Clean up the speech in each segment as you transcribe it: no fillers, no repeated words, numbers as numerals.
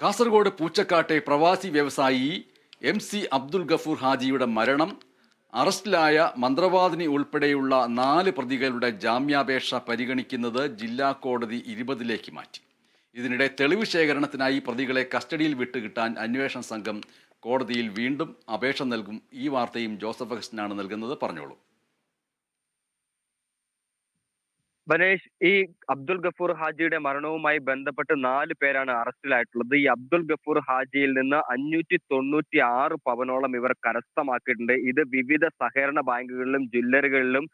കാസർഗോഡ് പൂച്ചക്കാട്ടെ പ്രവാസി വ്യവസായി MC അബ്ദുൽ ഗഫൂർ ഹാജിയുടെ മരണം അറസ്റ്റിലായ മന്ത്രവാദിനി ഉൾപ്പെടെയുള്ള 4 പ്രതികളുടെ ജാമ്യാപേക്ഷ പരിഗണിക്കുന്നത് ജില്ലാ കോടതി 20ലേക്ക് മാറ്റി. ഇതിനിടെ തെളിവ് ശേഖരണത്തിനായി പ്രതികളെ കസ്റ്റഡിയിൽ വിട്ടുകിട്ടാൻ അന്വേഷണ സംഘം കോടതിയിൽ വീണ്ടും അപേക്ഷ നൽകും. ഈ വാർത്തയും ജോസഫ് അഗസ്റ്റിനാണ് നൽകുന്നത്. പറഞ്ഞോളൂ. ബനേഷ്, ഈ അബ്ദുൽ ഗഫൂർ ഹാജിയുടെ മരണവുമായി ബന്ധപ്പെട്ട് 4 പേരാണ് അറസ്റ്റിലായിട്ടുള്ളത്. ഈ അബ്ദുൽ ഗഫൂർ ഹാജിയിൽ നിന്ന് 596 പവനോളം ഇവർ കരസ്ഥമാക്കിയിട്ടുണ്ട്. ഇത് വിവിധ സഹകരണ ബാങ്കുകളിലും ജ്വല്ലറികളിലും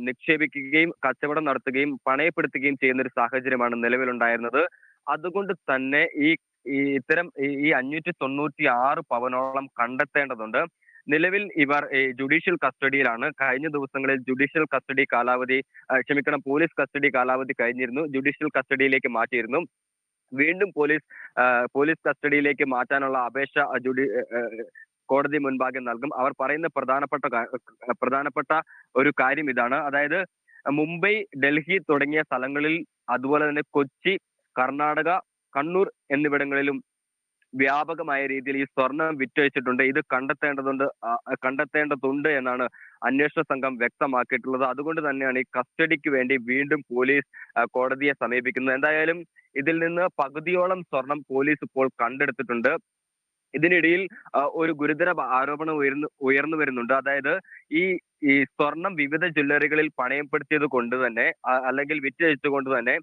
നിക്ഷേപിക്കുകയും കച്ചവടം നടത്തുകയും പണയപ്പെടുത്തുകയും ചെയ്യുന്ന ഒരു സാഹചര്യമാണ് നിലവിലുണ്ടായിരുന്നത്. അതുകൊണ്ട് തന്നെ ഇത്തരം ഈ 596 പവനോളം കണ്ടെത്തേണ്ടതുണ്ട്. നിലവിൽ ഇവർ ജുഡീഷ്യൽ കസ്റ്റഡിയിലാണ്. കഴിഞ്ഞ ദിവസങ്ങളിൽ ജുഡീഷ്യൽ കസ്റ്റഡി കാലാവധി പോലീസ് കസ്റ്റഡി കാലാവധി കഴിഞ്ഞിരുന്നു. ജുഡീഷ്യൽ കസ്റ്റഡിയിലേക്ക് മാറ്റിയിരുന്നു. വീണ്ടും പോലീസ് കസ്റ്റഡിയിലേക്ക് മാറ്റാനുള്ള അപേക്ഷ കോടതി മുൻപാകെ നൽകും. അവർ പറയുന്ന പ്രധാനപ്പെട്ട ഒരു കാര്യം ഇതാണ്. അതായത് മുംബൈ, ഡൽഹി തുടങ്ങിയ സ്ഥലങ്ങളിൽ, അതുപോലെ തന്നെ കൊച്ചി, കർണാടക, കണ്ണൂർ എന്നിവിടങ്ങളിലും വ്യാപകമായ രീതിയിൽ ഈ സ്വർണം വിറ്റഴിച്ചിട്ടുണ്ട്. ഇത് കണ്ടെത്തേണ്ടതുണ്ട് എന്നാണ് അന്വേഷണ സംഘം വ്യക്തമാക്കിയിട്ടുള്ളത്. അതുകൊണ്ട് തന്നെയാണ് ഈ കസ്റ്റഡിക്ക് വേണ്ടി വീണ്ടും പോലീസ് കോടതിയെ സമീപിക്കുന്നത്. എന്തായാലും ഇതിൽ നിന്ന് പകുതിയോളം സ്വർണം പോലീസ് ഇപ്പോൾ കണ്ടെടുത്തിട്ടുണ്ട്. ഇതിനിടയിൽ ഒരു ഗുരുതര ആരോപണം ഉയർന്നു വരുന്നുണ്ട്. അതായത് ഈ സ്വർണം വിവിധ ജ്വല്ലറികളിൽ പണയപ്പെടുത്തിയത് കൊണ്ട് തന്നെ, അല്ലെങ്കിൽ വിറ്റഴിച്ചുകൊണ്ട് തന്നെ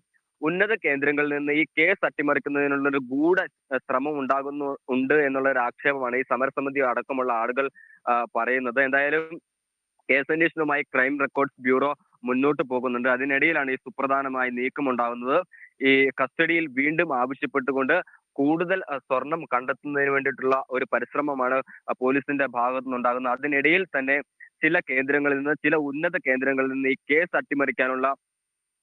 ഉന്നത കേന്ദ്രങ്ങളിൽ നിന്ന് ഈ കേസ് അട്ടിമറിക്കുന്നതിനുള്ള ഒരു ശ്രമം ഉണ്ട് എന്നുള്ള ഒരു ആക്ഷേപമാണ് ഈ സമരസമിതി അടക്കമുള്ള ആളുകൾ പറയുന്നത്. എന്തായാലും കേസ് അന്വേഷണവുമായി ക്രൈം റെക്കോർഡ്സ് ബ്യൂറോ മുന്നോട്ട് പോകുന്നുണ്ട്. അതിനിടയിലാണ് ഈ സുപ്രധാനമായ നീക്കമുണ്ടാകുന്നത്. ഈ കസ്റ്റഡിയിൽ വീണ്ടും ആവശ്യപ്പെട്ടുകൊണ്ട് കൂടുതൽ സ്വർണം കണ്ടെത്തുന്നതിന് വേണ്ടിയിട്ടുള്ള ഒരു പരിശ്രമമാണ് പോലീസിന്റെ ഭാഗത്തു നിന്നുണ്ടാകുന്നത്. അതിനിടയിൽ തന്നെ ചില ഉന്നത കേന്ദ്രങ്ങളിൽ നിന്ന് ഈ കേസ് അട്ടിമറിക്കാനുള്ള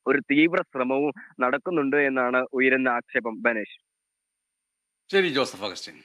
ഒരു തീവ്ര ശ്രമവും നടക്കുന്നുണ്ട് എന്നാണ് ഉയരുന്ന ആക്ഷേപം. ബനേഷ്. ശരി ജോസഫ് അഗസ്റ്റിൻ.